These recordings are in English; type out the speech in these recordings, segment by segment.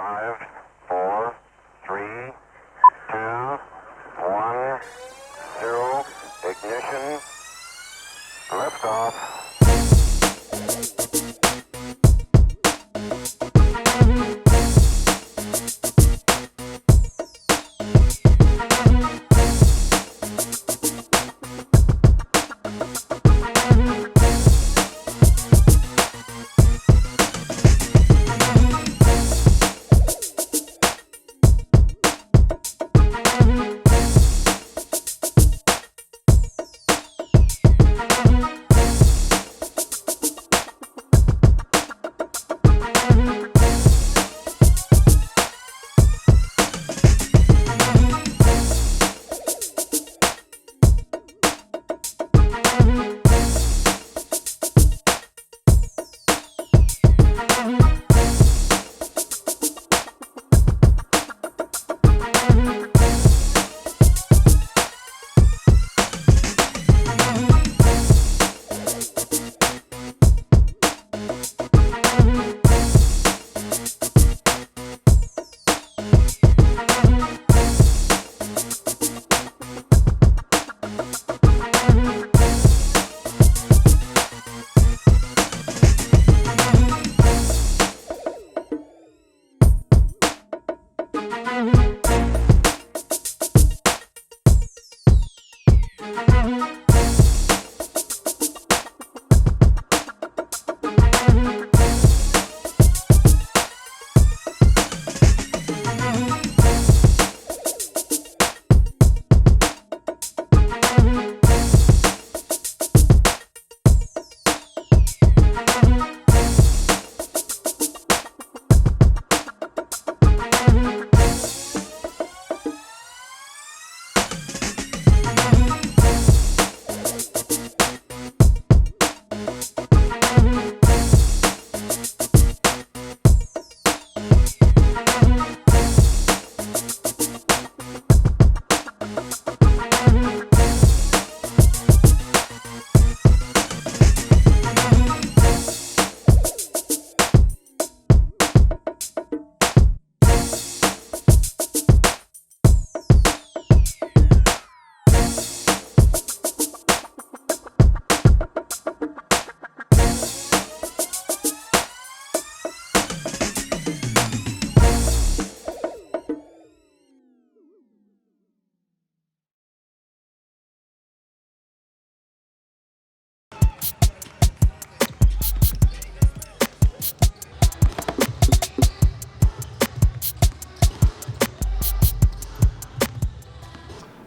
5, 4, 3, 2, 1, 0. Ignition. Liftoff.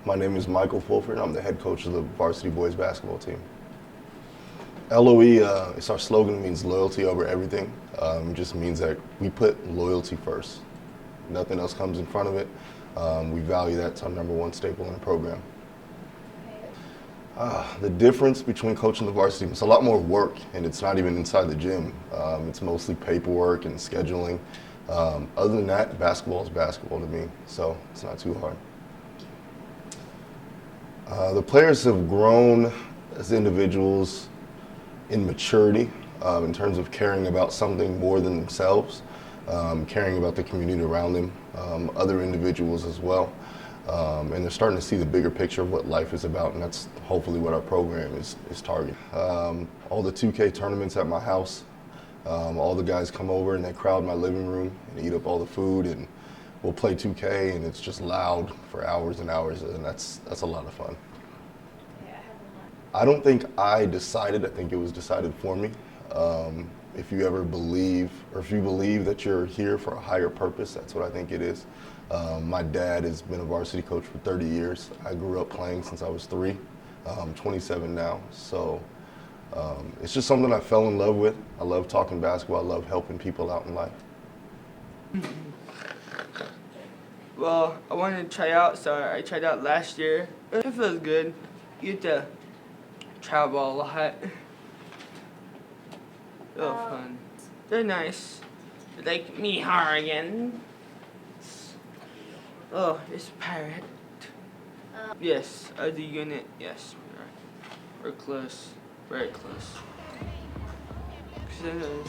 My name is Michael Fulford. I'm the head coach of the varsity boys basketball team. LOE, it's our slogan. It means loyalty over everything. It just means that we put loyalty first. Nothing else comes in front of it. We value that. It's our #1 staple in the program. The difference between coaching the varsity, it's a lot more work, and it's not even inside the gym. It's mostly paperwork and scheduling. Other than that, basketball is basketball to me, so it's not too hard. The players have grown as individuals in maturity, in terms of caring about something more than themselves, caring about the community around them, other individuals as well. And they're starting to see the bigger picture of what life is about, and that's hopefully what our program is targeting. All the 2K tournaments at my house, all the guys come over and they crowd my living room and eat up all the food, and we'll play 2K, and it's just loud for hours and hours, and that's a lot of fun. I don't think I decided. I think it was decided for me. If you ever believe, or if you believe that you're here for a higher purpose, that's what I think it is. My dad has been a varsity coach for 30 years. I grew up playing since I was 3. I'm 27 now, so it's just something I fell in love with. I love talking basketball. I love helping people out in life. Well, I wanted to try out, so I tried out last year. It feels good. You get to travel a lot. Real fun. They're nice. They're like me, Harrigan. Oh, it's a pirate. Yes, the unit. Yes, we're close. Very close.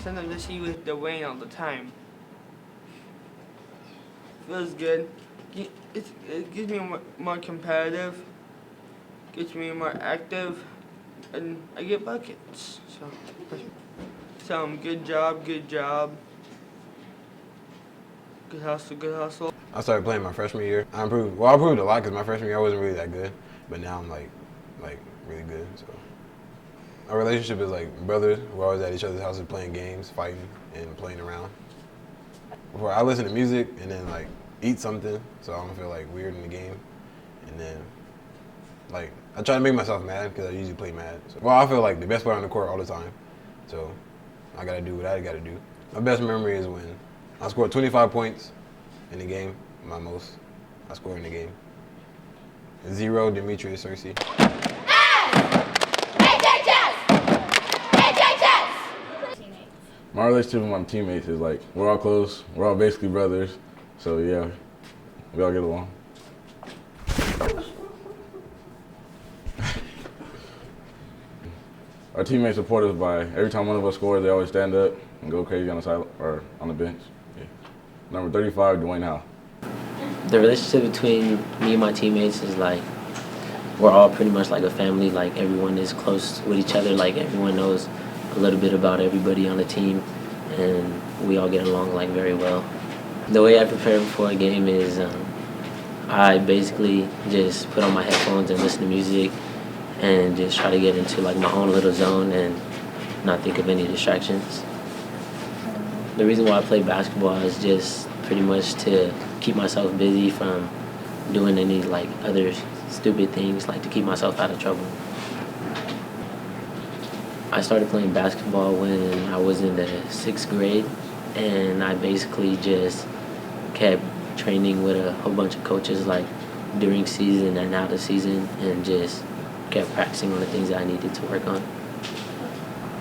Sometimes I see you with Dwayne all the time. feels good. It gets me more competitive, gets me more active, and I get buckets. So good job, good job. Good hustle, good hustle. I started playing my freshman year. I improved a lot because my freshman year I wasn't really that good, but now I'm like really good. So our relationship is like brothers. We're always at each other's houses playing games, fighting, and playing around. Before I listen to music and then like eat something so I don't feel like weird in the game, and then like I try to make myself mad because I usually play mad. So, well, I feel like the best player on the court all the time, so I gotta do what I gotta do. My best memory is when I scored 25 points in the game, my most I scored in the game. 0 Demetrius Cersei. My relationship with my teammates is like, we're all close, we're all basically brothers, so yeah, we all get along. Our teammates support us by, every time one of us scores, they always stand up and go crazy on the side or on the bench. Yeah. Number 35, Dwayne Howe. The relationship between me and my teammates is like, we're all pretty much like a family. Like everyone is close with each other. Like everyone knows a little bit about everybody on the team, and we all get along like very well. The way I prepare for a game is I basically just put on my headphones and listen to music and just try to get into like my own little zone and not think of any distractions. The reason why I play basketball is just pretty much to keep myself busy from doing any like other stupid things, like to keep myself out of trouble. I started playing basketball when I was in the 6th grade, and I basically just kept training with a whole bunch of coaches like during season and out of season, and just kept practicing on the things that I needed to work on.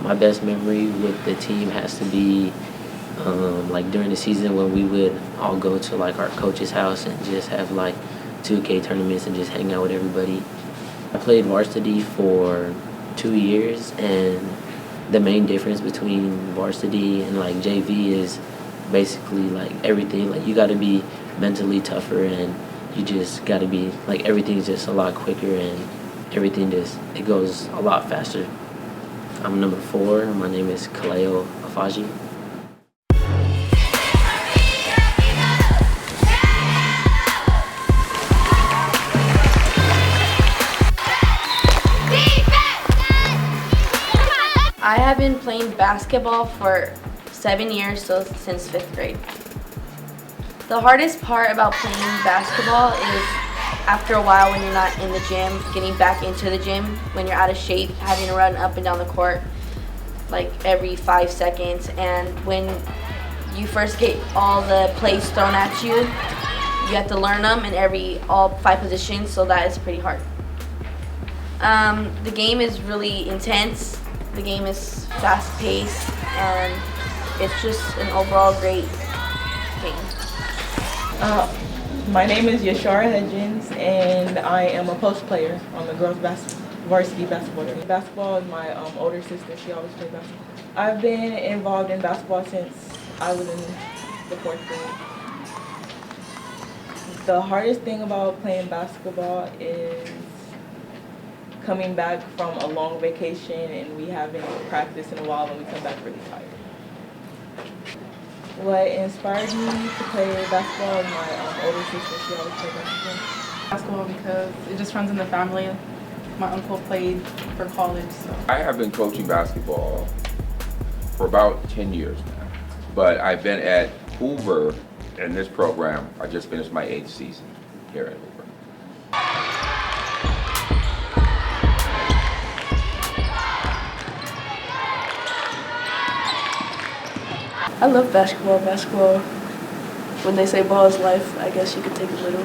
My best memory with the team has to be like during the season when we would all go to like our coach's house and just have like 2K tournaments and just hang out with everybody. I played varsity for 2 years, and the main difference between varsity and like JV is basically like everything. Like you got to be mentally tougher, and you just got to be like everything's just a lot quicker, and everything just it goes a lot faster. I'm number 4. My name is Kaleo Afaji. I have been playing basketball for 7 years, so since 5th grade. The hardest part about playing basketball is after a while when you're not in the gym, getting back into the gym, when you're out of shape, having to run up and down the court like every 5 seconds. And when you first get all the plays thrown at you, you have to learn them in all 5 positions, so that is pretty hard. The game is really intense. The game is fast-paced, and it's just an overall great game. My name is Yashara Hudgens, and I am a post player on the girls' varsity basketball team. Basketball is my older sister. She always played basketball. I've been involved in basketball since I was in the 4th grade. The hardest thing about playing basketball is coming back from a long vacation and we haven't practiced in a while and we come back really tired. What inspired me to play basketball is my older sister. She always played basketball. Basketball because it just runs in the family. My uncle played for college, so. I have been coaching basketball for about 10 years now, but I've been at Hoover in this program. I just finished my 8th season here at Hoover. I love basketball. Basketball, when they say ball is life, I guess you could take it literal.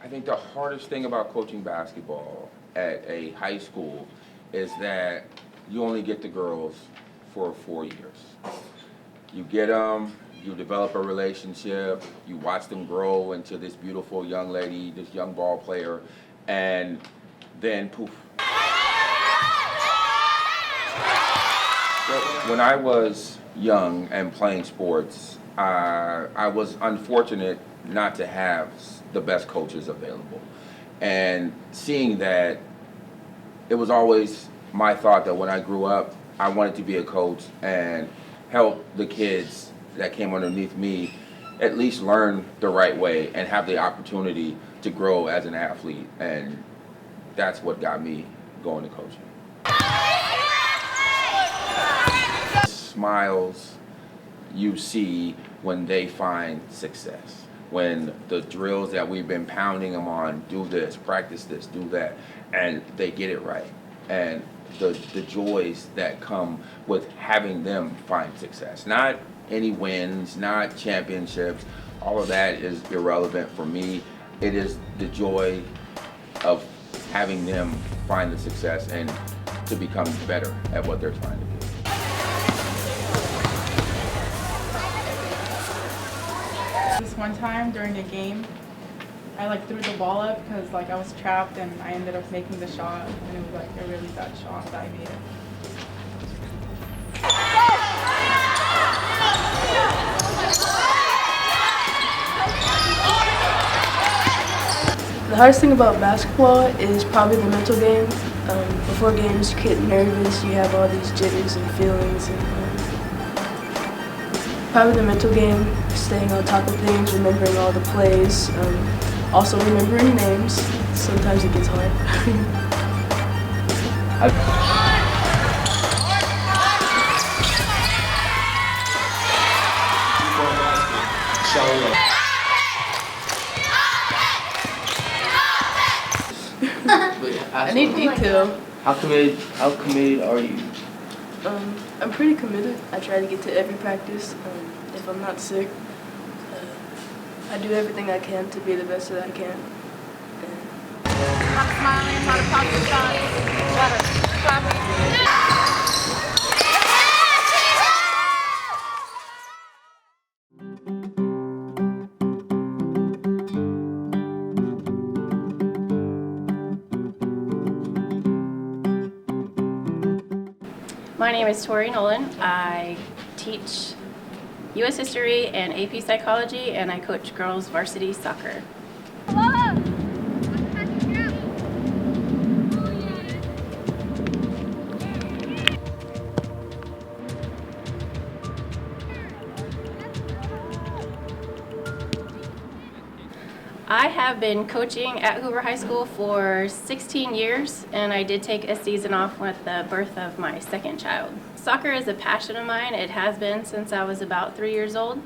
I think the hardest thing about coaching basketball at a high school is that you only get the girls for 4 years. You get them, you develop a relationship, you watch them grow into this beautiful young lady, this young ball player, and then poof. When I was young and playing sports, I was unfortunate not to have the best coaches available. And seeing that, it was always my thought that when I grew up, I wanted to be a coach and help the kids that came underneath me at least learn the right way and have the opportunity to grow as an athlete. And that's what got me going to coaching. Smiles you see when they find success. When the drills that we've been pounding them on, do this, practice this, do that, and they get it right. And the joys that come with having them find success. Not any wins, not championships, all of that is irrelevant for me. It is the joy of having them find the success and to become better at what they're trying to do. This one time during a game, I threw the ball up because I was trapped and I ended up making the shot, and it was a really bad shot that I made it. The hardest thing about basketball is probably the mental game. Before games, you get nervous, you have all these jitters and feelings. Probably the mental game, staying on top of things, remembering all the plays, also remembering names. Sometimes it gets hard. I need detail. How committed are you? I'm pretty committed. I try to get to every practice. If I'm not sick, I do everything I can to be the best that I can. Stop smiling, try to pop your shots. My name is Tori Nolan. I teach U.S. History and AP Psychology, and I coach girls varsity soccer. I have been coaching at Hoover High School for 16 years, and I did take a season off with the birth of my second child. Soccer is a passion of mine. It has been since I was about 3 years old,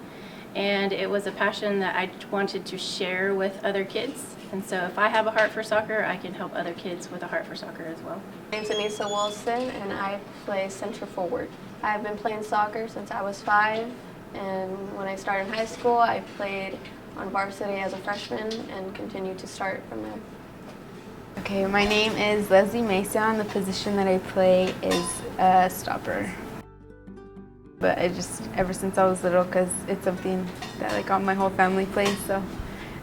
and it was a passion that I wanted to share with other kids. And so if I have a heart for soccer, I can help other kids with a heart for soccer as well. My name's Anissa Wilson, and I play center forward. I've been playing soccer since I was 5, and when I started in high school, I played on varsity as a freshman and continued to start from there. Okay, my name is Leslie Mesa, and the position that I play is a stopper. But ever since I was little, because it's something that all my whole family plays, so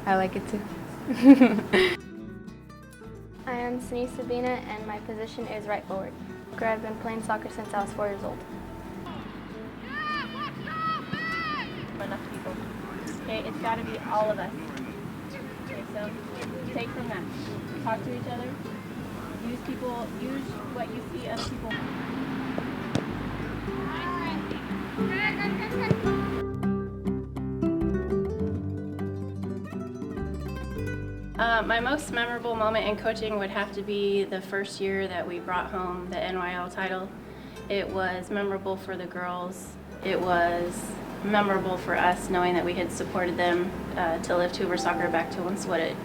I like it too. I am Sneeze Sabina, and my position is right forward. I've been playing soccer since I was 4 years old. Enough people. Okay, it's got to be all of us. Okay, so take from that. Talk to each other. Use what you see other people. My most memorable moment in coaching would have to be the first year that we brought home the NYL title. It was memorable for the girls. It was memorable for us knowing that we had supported them to lift Hoover soccer back to once what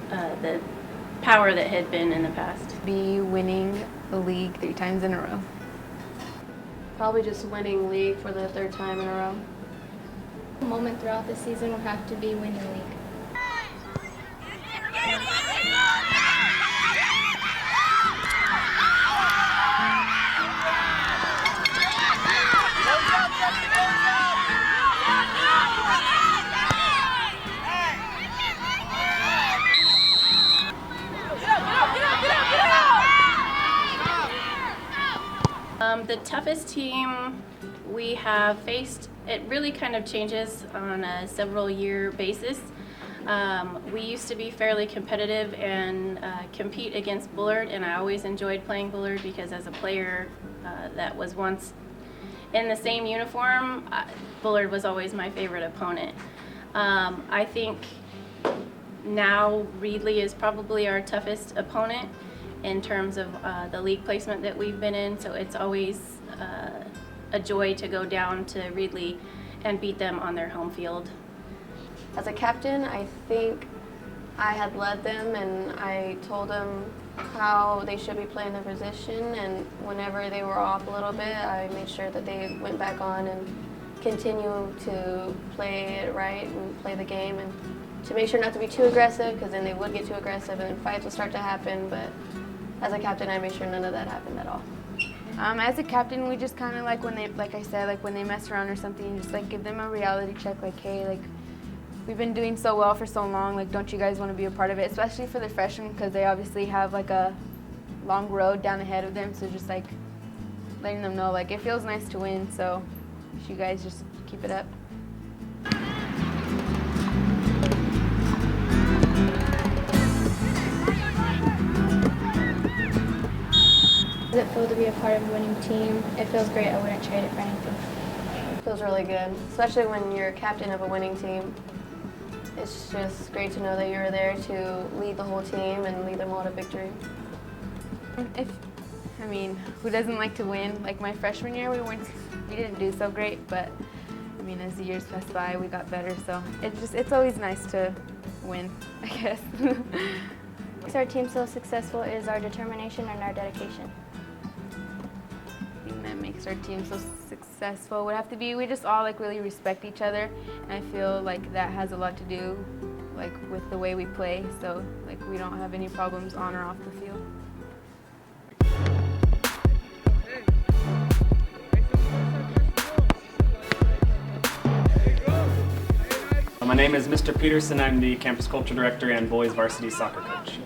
the power that had been in the past. Be winning the league 3 times in a row. Probably just winning league for the 3rd time in a row. A moment throughout the season would have to be winning league. The toughest team we have faced, it really kind of changes on a several year basis. We used to be fairly competitive and compete against Bullard, and I always enjoyed playing Bullard because as a player that was once in the same uniform, Bullard was always my favorite opponent. I think now Reedley is probably our toughest opponent in terms of the league placement that we've been in, so it's always a joy to go down to Reedley and beat them on their home field. As a captain, I think I had led them and I told them how they should be playing their position, and whenever they were off a little bit, I made sure that they went back on and continue to play it right and play the game, and to make sure not to be too aggressive, because then they would get too aggressive and fights would start to happen. But as a captain, I made sure none of that happened at all. As a captain, we just kind of like when they, like I said, like when they mess around or something, just like give them a reality check, like, hey, like we've been doing so well for so long, like don't you guys want to be a part of it, especially for the freshmen, because they obviously have like a long road down ahead of them, so just like letting them know like it feels nice to win, so you guys just keep it up. Does it feel to be a part of a winning team? It feels great. I wouldn't trade it for anything. It feels really good, especially when you're captain of a winning team. It's just great to know that you're there to lead the whole team and lead them all to victory. I mean, who doesn't like to win? Like my freshman year, we didn't do so great, but I mean, as the years passed by, we got better. So it's always nice to win, I guess. What makes our team so successful is our determination and our dedication. The thing that makes our team so successful would have to be we just all like really respect each other, and I feel like that has a lot to do like with the way we play. So like we don't have any problems on or off the field. My name is Mr. Peterson. I'm the campus culture director and boys varsity soccer coach.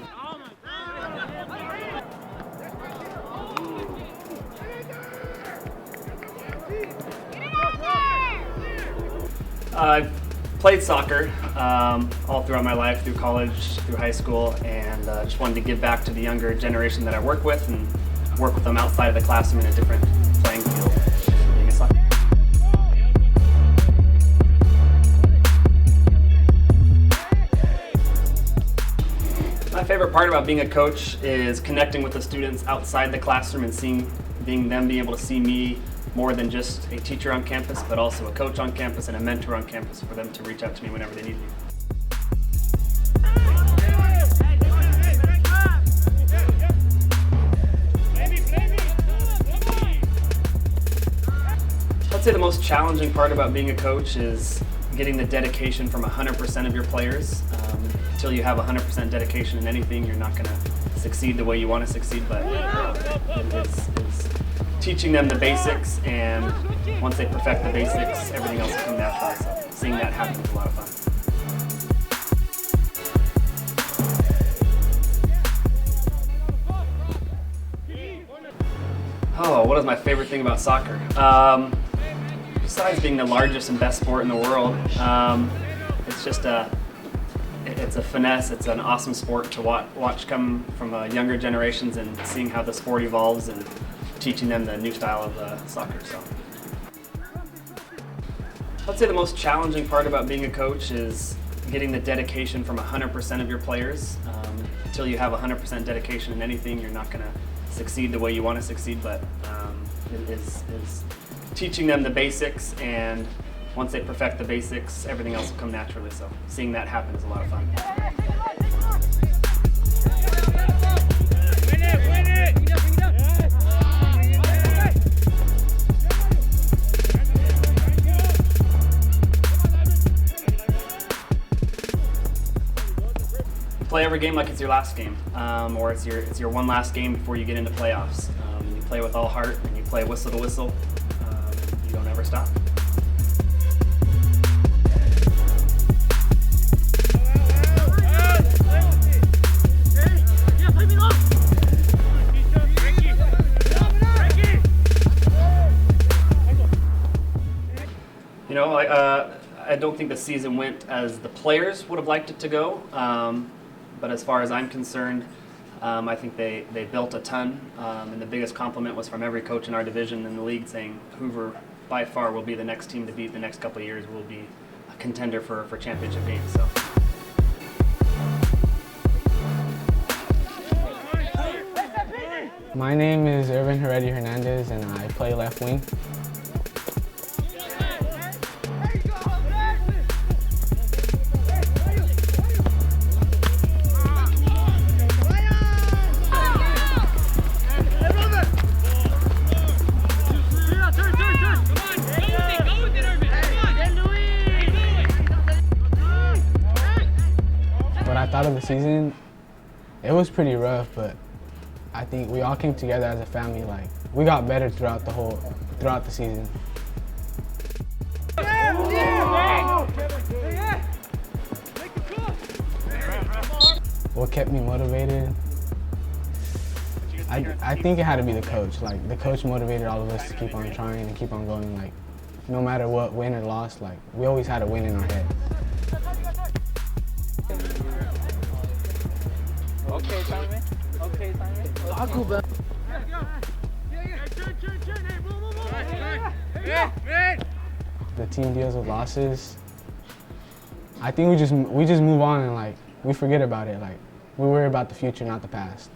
I've played soccer all throughout my life, through college, through high school, and just wanted to give back to the younger generation that I work with and work with them outside of the classroom in a different playing field. Being a soccer. My favorite part about being a coach is connecting with the students outside the classroom and being able to see me more than just a teacher on campus, but also a coach on campus and a mentor on campus for them to reach out to me whenever they need me. I'd say the most challenging part about being a coach is getting the dedication from 100% of your players. Until you have 100% dedication in anything, you're not going to succeed the way you want to succeed, but it's teaching them the basics, and once they perfect the basics, everything else will come naturally. So seeing that happen is a lot of fun. Oh, what is my favorite thing about soccer? Besides being the largest and best sport in the world, it's just it's a finesse. It's an awesome sport to watch come from younger generations, and seeing how the sport evolves and teaching them the new style of soccer. So I'd say the most challenging part about being a coach is getting the dedication from 100% of your players. Until you have 100% dedication in anything, you're not going to succeed the way you want to succeed, but is teaching them the basics, and once they perfect the basics, everything else will come naturally. So seeing that happen is a lot of fun. Play every game like it's your last game, or it's your one last game before you get into playoffs. You play with all heart, and you play whistle to whistle. You don't ever stop. I don't think the season went as the players would have liked it to go. But as far as I'm concerned, I think they built a ton. And the biggest compliment was from every coach in our division in the league saying Hoover by far will be the next team to beat the next couple of years. Will be a contender for championship games. So. My name is Irvin Heredia Hernandez, and I play left wing. What I thought of the season, it was pretty rough, but I think we all came together as a family. Like, we got better throughout the season. What kept me motivated? I think it had to be the coach. Like, the coach motivated all of us to keep on trying and keep on going. Like, no matter what, win or loss, like, we always had a win in our head. Okay, Simon. Okay, Simon. The team deals with losses. I think we just move on and like we forget about it. Like, we worry about the future, not the past.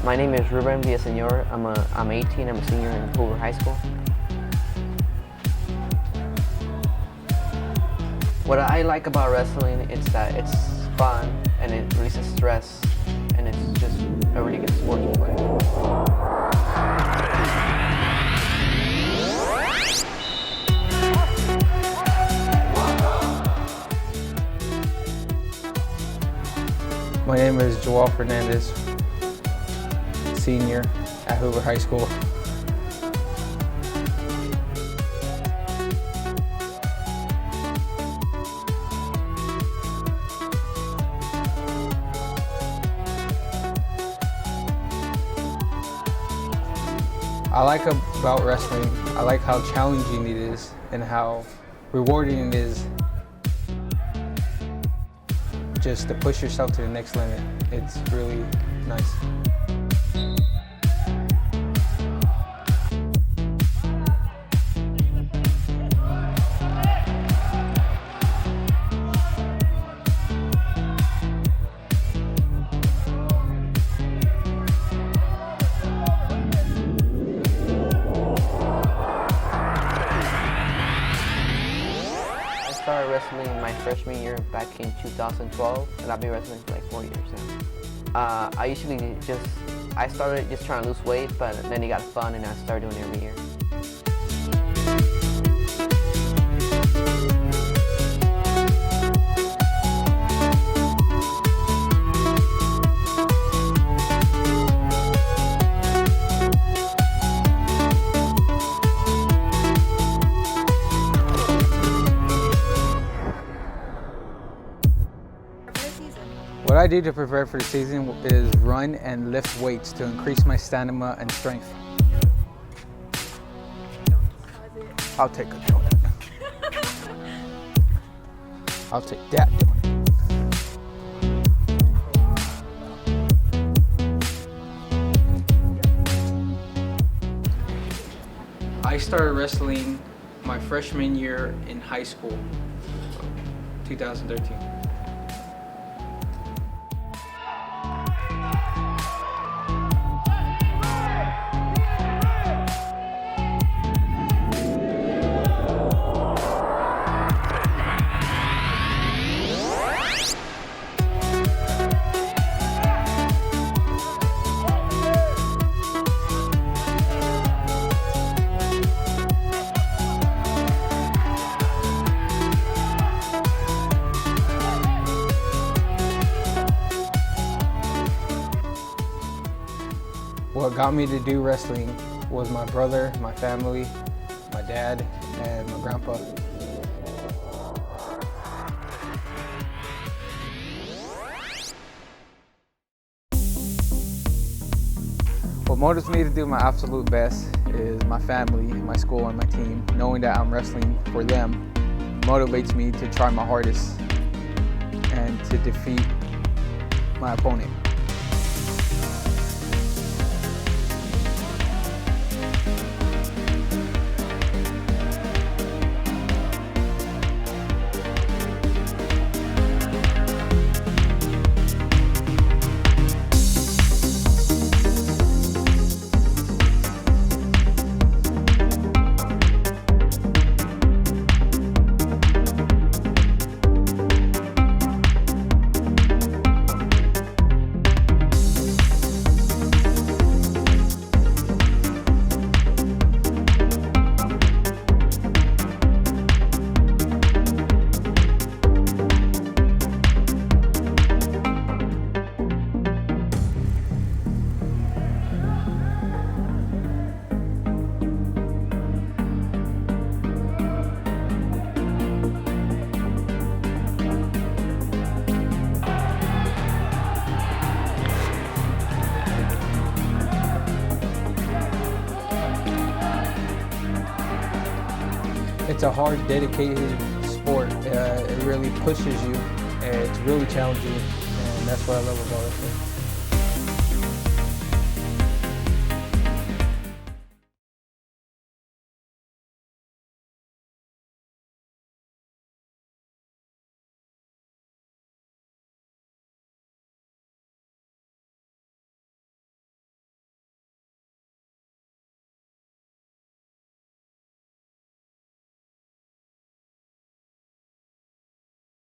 My name is Ruben Villaseñor. I'm 18. I'm a senior in Hoover High School. What I like about wrestling is that it's fun and it releases stress, and it's just a really good sport to play. My name is Joel Fernandez, senior at Hoover High School. I like about wrestling, I like how challenging it is and how rewarding it is just to push yourself to the next limit. It's really nice. I started wrestling my freshman year back in 2012, and I've been wrestling for like 4 years now. I started just trying to lose weight, but then it got fun and I started doing it every year. What I do to prepare for the season is run and lift weights to increase my stamina and strength. I'll take a donut. I'll take that donut. I started wrestling my freshman year in high school, 2013. What got me to do wrestling was my brother, my family, my dad, and my grandpa. What motivates me to do my absolute best is my family, my school, and my team. Knowing that I'm wrestling for them motivates me to try my hardest and to defeat my opponent. It's a hard, dedicated sport. It really pushes you, and it's really challenging, and that's what I love about it.